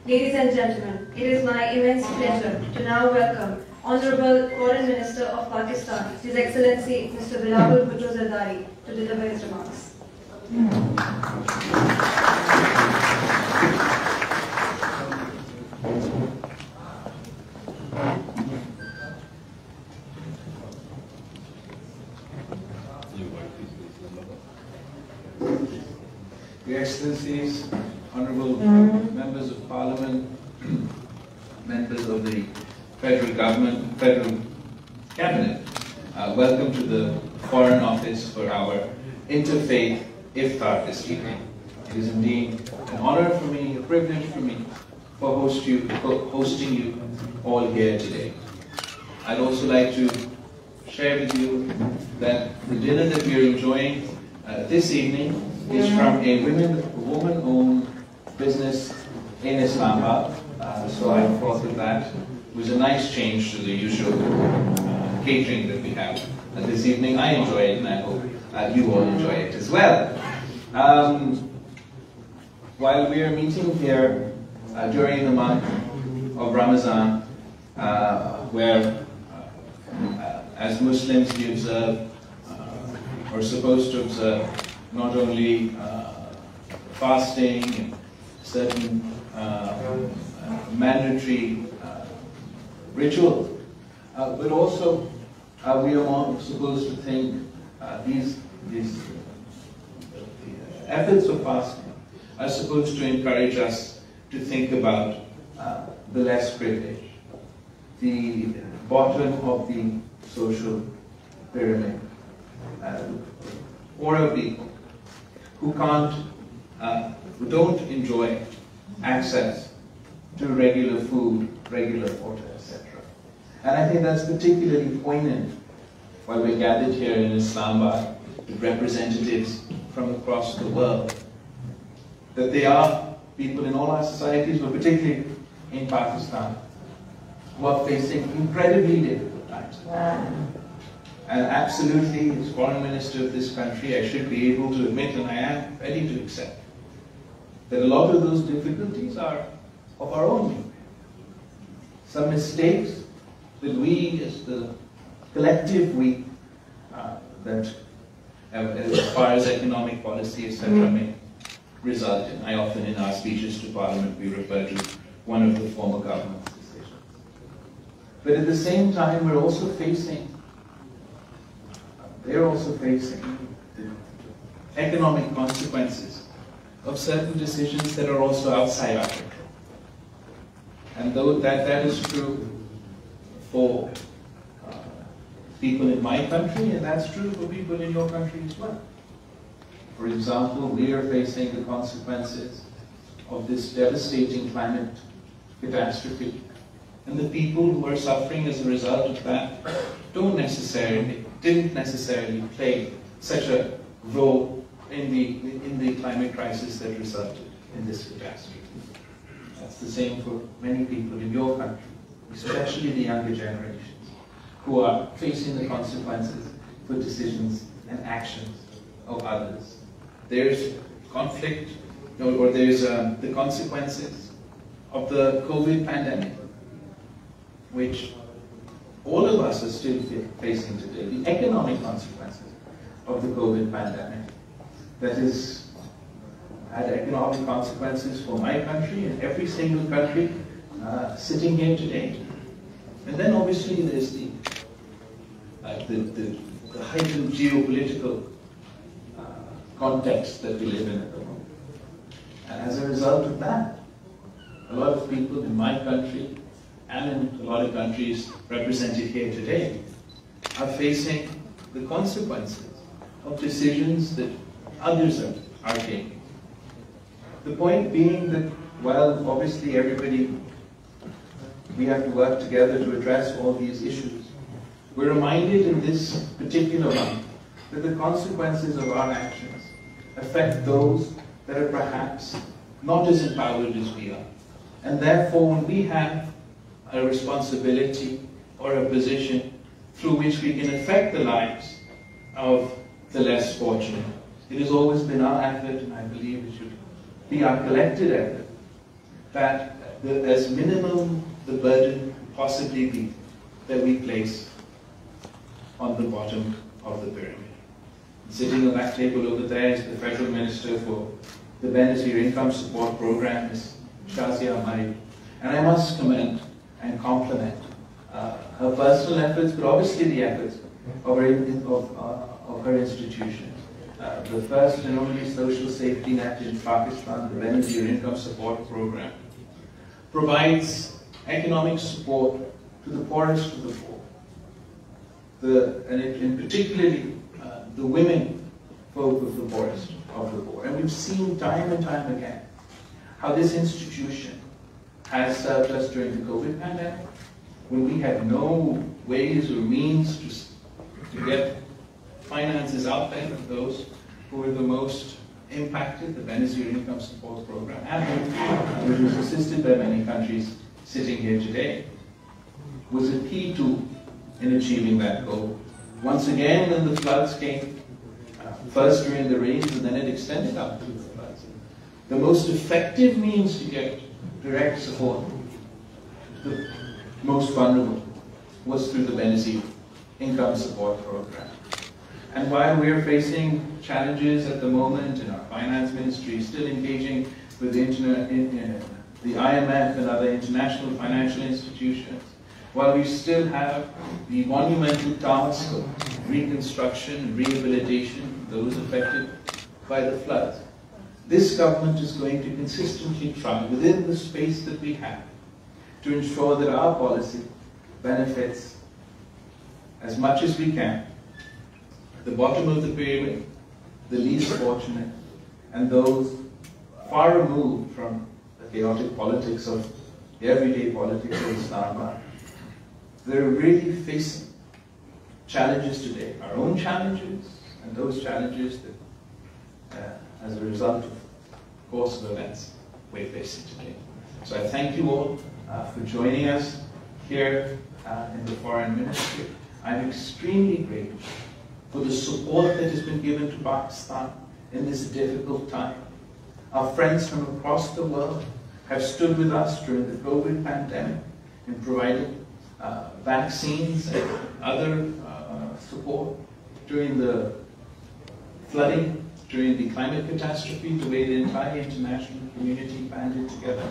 Ladies and gentlemen, it is my immense pleasure to now welcome Honorable Foreign Minister of Pakistan, His Excellency Mr. Bilawal Bhutto to deliver his remarks. Your Excellencies, Honourable Members of Parliament, members of the Federal Government, Federal Cabinet, welcome to the Foreign Office for our Interfaith Iftar this evening. It is indeed an honour for me, a privilege for me, for hosting you all here today. I'd also like to share with you that the dinner that we are enjoying this evening is from a woman-owned business in Islamabad. So I thought that was a nice change to the usual catering that we have this evening. I enjoy it, and I hope you all enjoy it as well. While we are meeting here during the month of Ramadan, where as Muslims we observe, or supposed to observe, not only fasting and certain mandatory rituals, but also we are more supposed to think these efforts of fasting are supposed to encourage us to think about the less privileged, the bottom of the social pyramid, poorer people who who don't enjoy access to regular food, regular water, etc. And I think that's particularly poignant while we're gathered here in Islamabad with representatives from across the world, that there are people in all our societies, but particularly in Pakistan, who are facing incredibly difficult times. And absolutely, as Foreign Minister of this country, I should be able to admit, and I am ready to accept, that a lot of those difficulties are of our own doing. Some mistakes that we, as the collective we, that as far as economic policy, etc., may result in. I often, in our speeches to Parliament, we refer to one of the former government's decisions. But at the same time, they're also facing the economic consequences of certain decisions that are also outside our control. And though that is true for people in my country, and that's true for people in your country as well. For example, we are facing the consequences of this devastating climate catastrophe. And the people who are suffering as a result of that didn't necessarily play such a role in the climate crisis that resulted in this catastrophe. That's the same for many people in your country, especially the younger generations, who are facing the consequences for decisions and actions of others. There's conflict, or there's the consequences of the COVID pandemic, which all of us are still facing today, the economic consequences of the COVID pandemic. That has had economic consequences for my country and every single country sitting here today. And then obviously there's the heightened geopolitical context that we live in at the moment. And as a result of that, a lot of people in my country and in a lot of countries represented here today are facing the consequences of decisions that others are taking. The point being that while obviously we have to work together to address all these issues, we're reminded in this particular month that the consequences of our actions affect those that are perhaps not as empowered as we are. And therefore, when we have a responsibility or a position through which we can affect the lives of the less fortunate, it has always been our effort, and I believe it should be our collective effort, that as minimum the burden possibly be that we place on the bottom of the pyramid. Sitting on that table over there is the Federal Minister for the Benazir Income Support Program, Ms. Shazia Mari. And I must commend and compliment her personal efforts, but obviously the efforts of her institution. The first and only social safety net in Pakistan, the Benazir Income Support Program, provides economic support to the poorest of the poor, and particularly the women folk of the poorest of the poor. And we've seen time and time again how this institution has served us during the COVID pandemic, when we had no ways or means to get finances out there for those who were the most impacted. The Benazir Income Support Program, which was assisted by many countries sitting here today, was a key tool in achieving that goal. Once again, when the floods came, first during the rains and then it extended out to the floods, the most effective means to get direct support to the most vulnerable was through the Benazir Income Support Program. And while we're facing challenges at the moment in our finance ministry, still engaging with the IMF and other international financial institutions, while we still have the monumental task of reconstruction and rehabilitation of those affected by the floods, this government is going to consistently try, within the space that we have, to ensure that our policy benefits as much as we can at the bottom of the pyramid, the least fortunate, and those far removed from the chaotic politics of the everyday politics of Islam. They're really facing challenges today, our own challenges, and those challenges that, as a result of course of events, we're facing today. So I thank you all for joining us here in the Foreign Ministry. I'm extremely grateful for the support that has been given to Pakistan in this difficult time. Our friends from across the world have stood with us during the COVID pandemic and provided vaccines and other support during the flooding, during the climate catastrophe, the way the entire international community banded together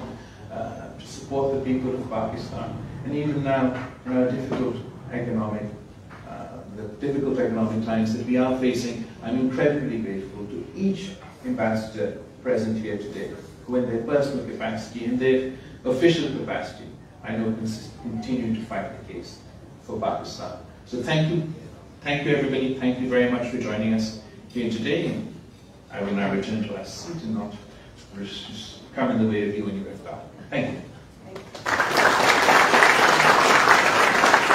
to support the people of Pakistan. And even now, in our difficult economic times that we are facing, I'm incredibly grateful to each ambassador present here today, who in their personal capacity, in their official capacity, I know continue to fight the case for Pakistan. So thank you everybody, thank you very much for joining us here today. And I will now return to our seat and not come in the way of you and your Iftar. Thank you.